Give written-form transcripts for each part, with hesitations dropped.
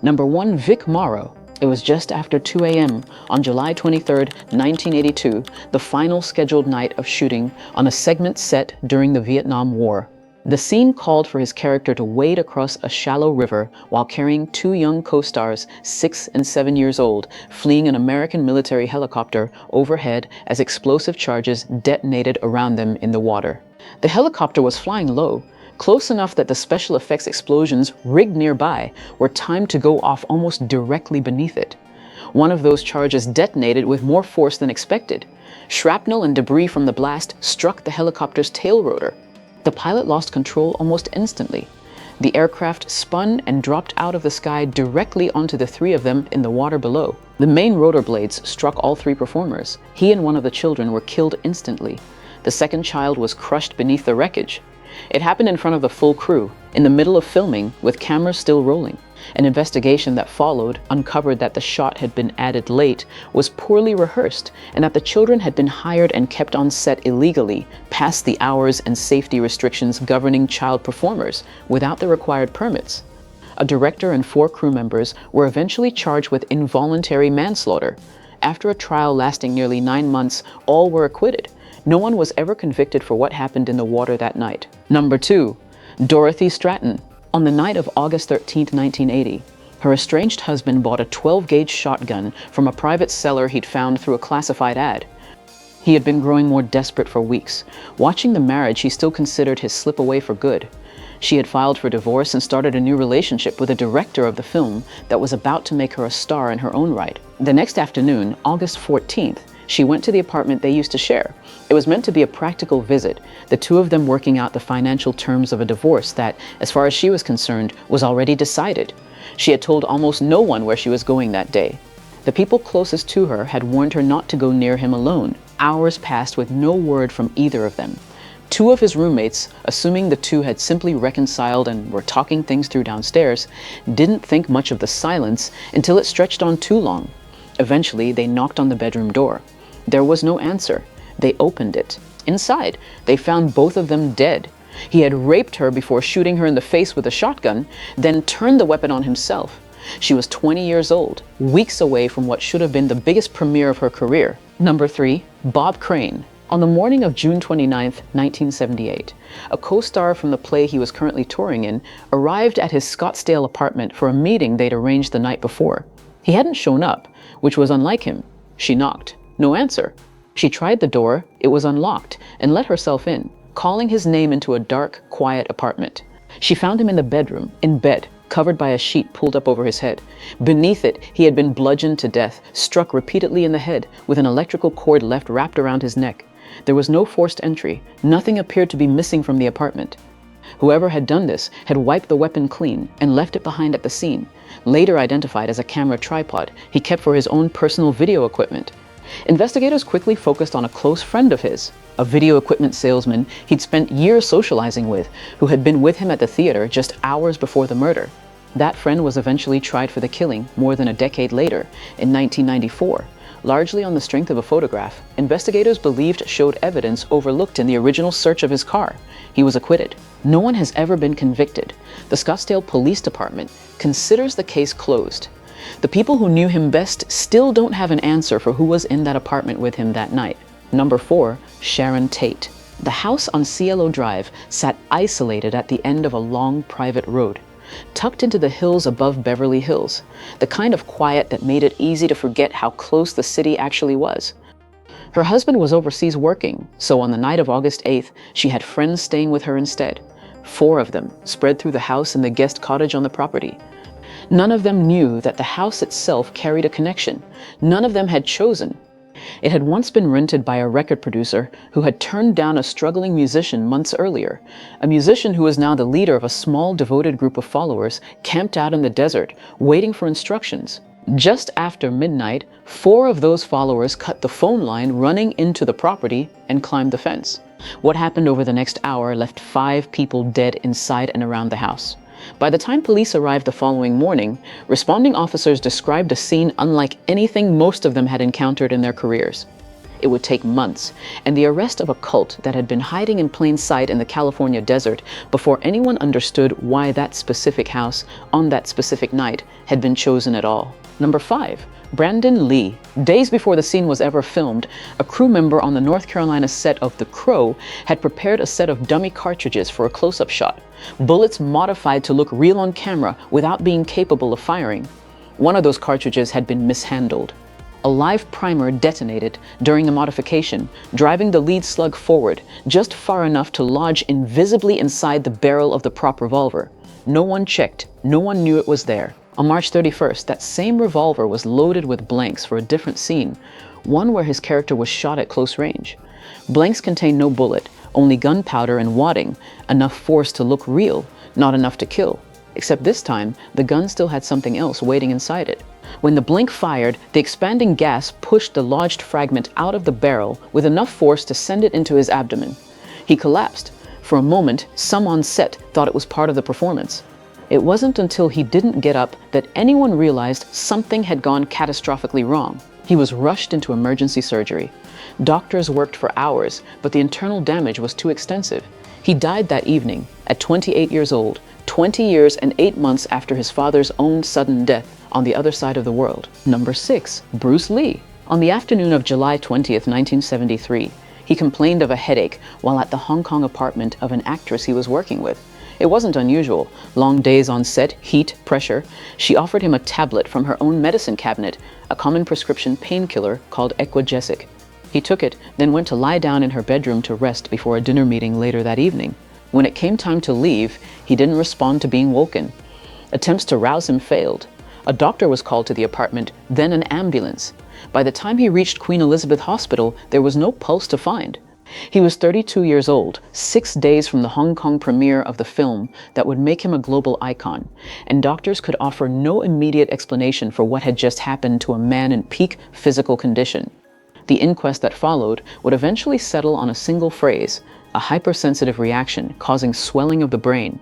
Number 1, Vic Morrow. It was just after 2 a.m. on July 23, 1982, the final scheduled night of shooting on a segment set during the Vietnam War. The scene called for his character to wade across a shallow river while carrying 2 young co-stars, 6 and 7 years old, fleeing an American military helicopter overhead as explosive charges detonated around them in the water. The helicopter was flying low, close enough that the special effects explosions rigged nearby were timed to go off almost directly beneath it. One of those charges detonated with more force than expected. Shrapnel and debris from the blast struck the helicopter's tail rotor. The pilot lost control almost instantly. The aircraft spun and dropped out of the sky directly onto the 3 of them in the water below. The main rotor blades struck all 3 performers. He and one of the children were killed instantly. The second child was crushed beneath the wreckage. It happened in front of the full crew, in the middle of filming, with cameras still rolling. An investigation that followed uncovered that the shot had been added late, was poorly rehearsed, and that the children had been hired and kept on set illegally, past the hours and safety restrictions governing child performers, without the required permits. A director and 4 crew members were eventually charged with involuntary manslaughter. After a trial lasting nearly 9 months, all were acquitted. No one was ever convicted for what happened in the water that night. Number 2, Dorothy Stratton. On the night of August 13, 1980, her estranged husband bought a 12-gauge shotgun from a private seller he'd found through a classified ad. He had been growing more desperate for weeks. Watching the marriage, he still considered his slip away for good. She had filed for divorce and started a new relationship with a director of the film that was about to make her a star in her own right. The next afternoon, August 14th, she went to the apartment they used to share. It was meant to be a practical visit, the 2 of them working out the financial terms of a divorce that, as far as she was concerned, was already decided. She had told almost no one where she was going that day. The people closest to her had warned her not to go near him alone. Hours passed with no word from either of them. 2 of his roommates, assuming the 2 had simply reconciled and were talking things through downstairs, didn't think much of the silence until it stretched on too long. Eventually, they knocked on the bedroom door. There was no answer. They opened it. Inside, they found both of them dead. He had raped her before shooting her in the face with a shotgun, then turned the weapon on himself. She was 20 years old, weeks away from what should have been the biggest premiere of her career. Number 3, Bob Crane. On the morning of June 29, 1978, a co-star from the play he was currently touring in arrived at his Scottsdale apartment for a meeting they'd arranged the night before. He hadn't shown up, which was unlike him. She knocked. No answer. She tried the door, it was unlocked, and let herself in, calling his name into a dark, quiet apartment. She found him in the bedroom, in bed, covered by a sheet pulled up over his head. Beneath it, he had been bludgeoned to death, struck repeatedly in the head, with an electrical cord left wrapped around his neck. There was no forced entry. Nothing appeared to be missing from the apartment. Whoever had done this had wiped the weapon clean and left it behind at the scene. Later identified as a camera tripod he kept for his own personal video equipment. Investigators quickly focused on a close friend of his, a video equipment salesman he'd spent years socializing with, who had been with him at the theater just hours before the murder. That friend was eventually tried for the killing more than a decade later, in 1994. Largely on the strength of a photograph, investigators believed showed evidence overlooked in the original search of his car. He was acquitted. No one has ever been convicted. The Scottsdale Police Department considers the case closed. The people who knew him best still don't have an answer for who was in that apartment with him that night. Number 4, Sharon Tate. The house on Cielo Drive sat isolated at the end of a long private road, tucked into the hills above Beverly Hills, the kind of quiet that made it easy to forget how close the city actually was. Her husband was overseas working, so on the night of August 8th, she had friends staying with her instead. 4 of them, spread through the house and the guest cottage on the property. None of them knew that the house itself carried a connection. None of them had chosen. It had once been rented by a record producer who had turned down a struggling musician months earlier, a musician who was now the leader of a small devoted group of followers camped out in the desert, waiting for instructions. Just after midnight, 4 of those followers cut the phone line running into the property and climbed the fence. What happened over the next hour left 5 people dead inside and around the house. By the time police arrived the following morning, responding officers described a scene unlike anything most of them had encountered in their careers. it would take months, and the arrest of a cult that had been hiding in plain sight in the California desert before anyone understood why that specific house on that specific night had been chosen at all. Number 5. Brandon Lee. Days before the scene was ever filmed, a crew member on the North Carolina set of The Crow had prepared a set of dummy cartridges for a close-up shot, bullets modified to look real on camera without being capable of firing. One of those cartridges had been mishandled. A live primer detonated during the modification, driving the lead slug forward just far enough to lodge invisibly inside the barrel of the prop revolver. No one checked, no one knew it was there. On March 31st, that same revolver was loaded with blanks for a different scene, one where his character was shot at close range. Blanks contained no bullet, only gunpowder and wadding, enough force to look real, not enough to kill. Except this time, the gun still had something else waiting inside it. When the blank fired, the expanding gas pushed the lodged fragment out of the barrel with enough force to send it into his abdomen. He collapsed. For a moment, some on set thought it was part of the performance. It wasn't until he didn't get up that anyone realized something had gone catastrophically wrong. He was rushed into emergency surgery. Doctors worked for hours, but the internal damage was too extensive. He died that evening, at 28 years old, 20 years and 8 months after his father's own sudden death on the other side of the world. Number 6. Bruce Lee. On the afternoon of July 20th, 1973, he complained of a headache while at the Hong Kong apartment of an actress he was working with. It wasn't unusual. Long days on set, heat, pressure. She offered him a tablet from her own medicine cabinet, a common prescription painkiller called Equagesic. He took it, then went to lie down in her bedroom to rest before a dinner meeting later that evening. When it came time to leave, he didn't respond to being woken. Attempts to rouse him failed. A doctor was called to the apartment, then an ambulance. By the time he reached Queen Elizabeth Hospital, there was no pulse to find. He was 32 years old, 6 days from the Hong Kong premiere of the film that would make him a global icon, and doctors could offer no immediate explanation for what had just happened to a man in peak physical condition. The inquest that followed would eventually settle on a single phrase: a hypersensitive reaction causing swelling of the brain.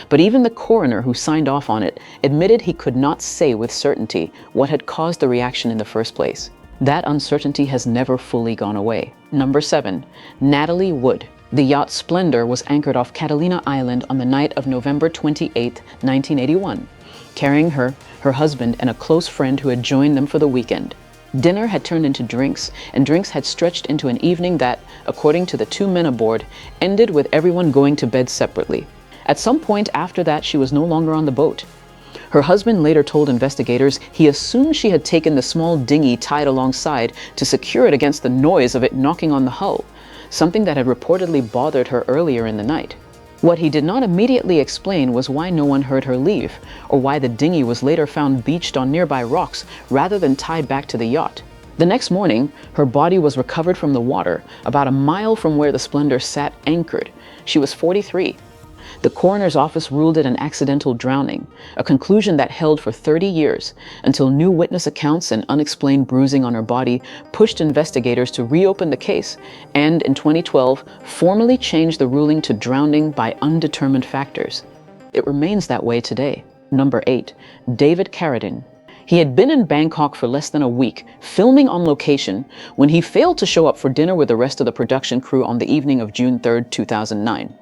But even the coroner who signed off on it admitted he could not say with certainty what had caused the reaction in the first place. That uncertainty has never fully gone away. Number 7. Natalie Wood. The yacht Splendor was anchored off Catalina Island on the night of November 28, 1981, carrying her husband, and a close friend who had joined them for the weekend. Dinner had turned into drinks, and drinks had stretched into an evening that, according to the 2 men aboard, ended with everyone going to bed separately. At some point after that, she was no longer on the boat. Her husband later told investigators he assumed she had taken the small dinghy tied alongside to secure it against the noise of it knocking on the hull, something that had reportedly bothered her earlier in the night. What he did not immediately explain was why no one heard her leave, or why the dinghy was later found beached on nearby rocks rather than tied back to the yacht. The next morning, her body was recovered from the water about a mile from where the Splendor sat anchored. She was 43. The coroner's office ruled it an accidental drowning, a conclusion that held for 30 years, until new witness accounts and unexplained bruising on her body pushed investigators to reopen the case and, in 2012, formally changed the ruling to drowning by undetermined factors. It remains that way today. Number 8. David Carradine. He had been in Bangkok for less than a week, filming on location, when he failed to show up for dinner with the rest of the production crew on the evening of June 3, 2009.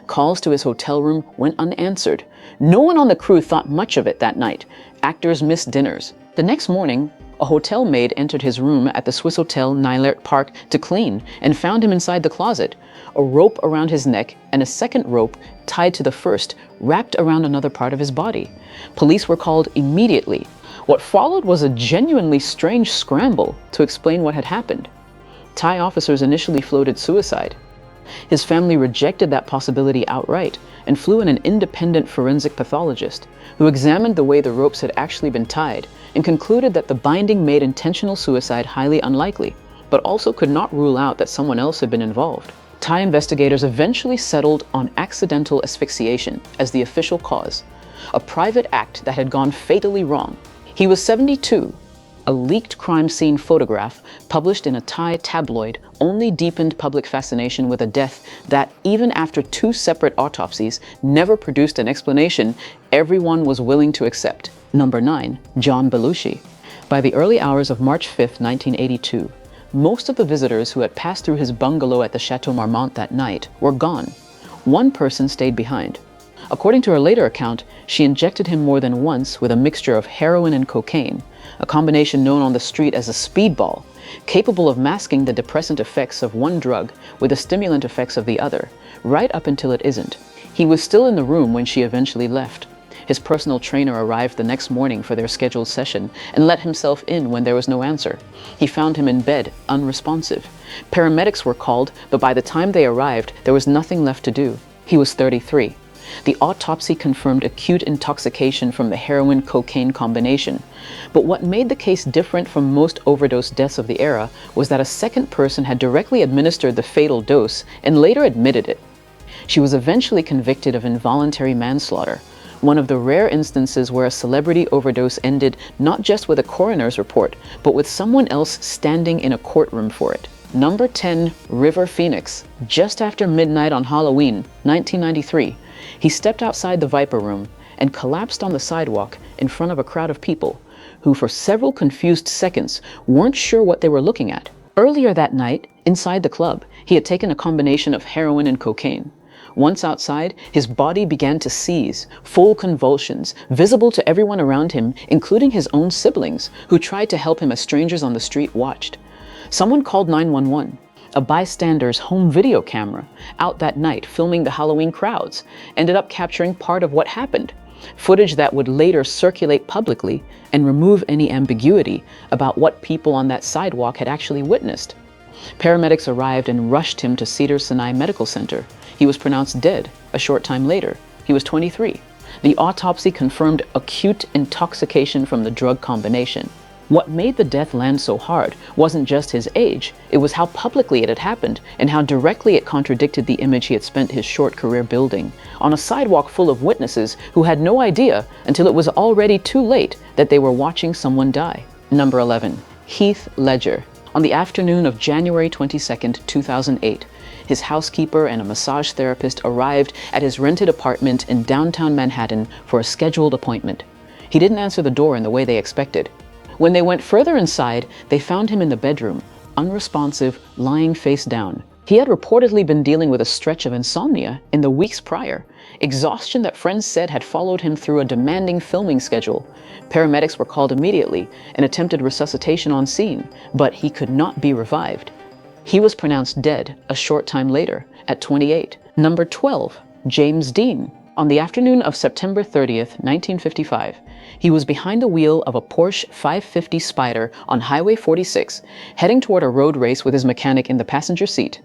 Calls to his hotel room went unanswered. No one on the crew thought much of it that night. Actors missed dinners. The next morning, a hotel maid entered his room at the Swiss Hotel Nylert Park to clean and found him inside the closet, a rope around his neck and a second rope tied to the first wrapped around another part of his body. Police were called immediately. What followed was a genuinely strange scramble to explain what had happened. Thai officers initially floated suicide. His family rejected that possibility outright and flew in an independent forensic pathologist who examined the way the ropes had actually been tied and concluded that the binding made intentional suicide highly unlikely, but also could not rule out that someone else had been involved. Thai investigators eventually settled on accidental asphyxiation as the official cause, a private act that had gone fatally wrong. He was 72. A leaked crime scene photograph published in a Thai tabloid only deepened public fascination with a death that, even after 2 separate autopsies, never produced an explanation everyone was willing to accept. Number 9. John Belushi. By the early hours of March 5, 1982, most of the visitors who had passed through his bungalow at the Chateau Marmont that night were gone. One person stayed behind. According to her later account, she injected him more than once with a mixture of heroin and cocaine, a combination known on the street as a speedball, capable of masking the depressant effects of one drug with the stimulant effects of the other, right up until it isn't. He was still in the room when she eventually left. His personal trainer arrived the next morning for their scheduled session and let himself in when there was no answer. He found him in bed, unresponsive. Paramedics were called, but by the time they arrived, there was nothing left to do. He was 33. The autopsy confirmed acute intoxication from the heroin-cocaine combination. But what made the case different from most overdose deaths of the era was that a second person had directly administered the fatal dose and later admitted it. She was eventually convicted of involuntary manslaughter, one of the rare instances where a celebrity overdose ended not just with a coroner's report, but with someone else standing in a courtroom for it. Number 10, River Phoenix. Just after midnight on Halloween, 1993, he stepped outside the Viper Room and collapsed on the sidewalk in front of a crowd of people who for several confused seconds weren't sure what they were looking at. Earlier that night, inside the club, he had taken a combination of heroin and cocaine. Once outside, his body began to seize, full convulsions, visible to everyone around him, including his own siblings, who tried to help him as strangers on the street watched. Someone called 911. A bystander's home video camera, out that night filming the Halloween crowds, ended up capturing part of what happened, footage that would later circulate publicly and remove any ambiguity about what people on that sidewalk had actually witnessed. Paramedics arrived and rushed him to Cedars-Sinai Medical Center. He was pronounced dead a short time later. He was 23. The autopsy confirmed acute intoxication from the drug combination. What made the death land so hard wasn't just his age, it was how publicly it had happened and how directly it contradicted the image he had spent his short career building, on a sidewalk full of witnesses who had no idea until it was already too late that they were watching someone die. Number 11, Heath Ledger. On the afternoon of January 22, 2008, his housekeeper and a massage therapist arrived at his rented apartment in downtown Manhattan for a scheduled appointment. He didn't answer the door in the way they expected. When they went further inside, they found him in the bedroom, unresponsive, lying face down. He had reportedly been dealing with a stretch of insomnia in the weeks prior, exhaustion that friends said had followed him through a demanding filming schedule. Paramedics were called immediately and attempted resuscitation on scene, but he could not be revived. He was pronounced dead a short time later, at 28. Number 12, James Dean. On the afternoon of September 30th, 1955, he was behind the wheel of a Porsche 550 Spyder on Highway 46, heading toward a road race with his mechanic in the passenger seat.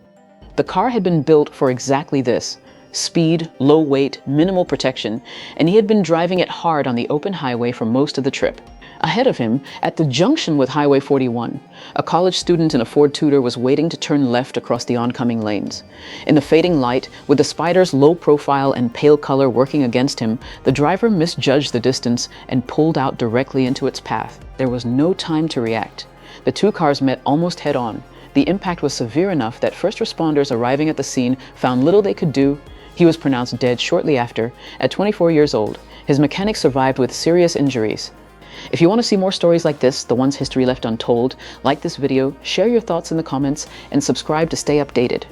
The car had been built for exactly this: speed, low weight, minimal protection, and he had been driving it hard on the open highway for most of the trip. Ahead of him, at the junction with Highway 41, a college student in a Ford Tudor was waiting to turn left across the oncoming lanes. In the fading light, with the Spyder's low profile and pale color working against him, the driver misjudged the distance and pulled out directly into its path. There was no time to react. The two cars met almost head-on. The impact was severe enough that first responders arriving at the scene found little they could do. He was pronounced dead shortly after, at 24 years old. His mechanic survived with serious injuries. If you want to see more stories like this, the ones history left untold, like this video, share your thoughts in the comments, and subscribe to stay updated.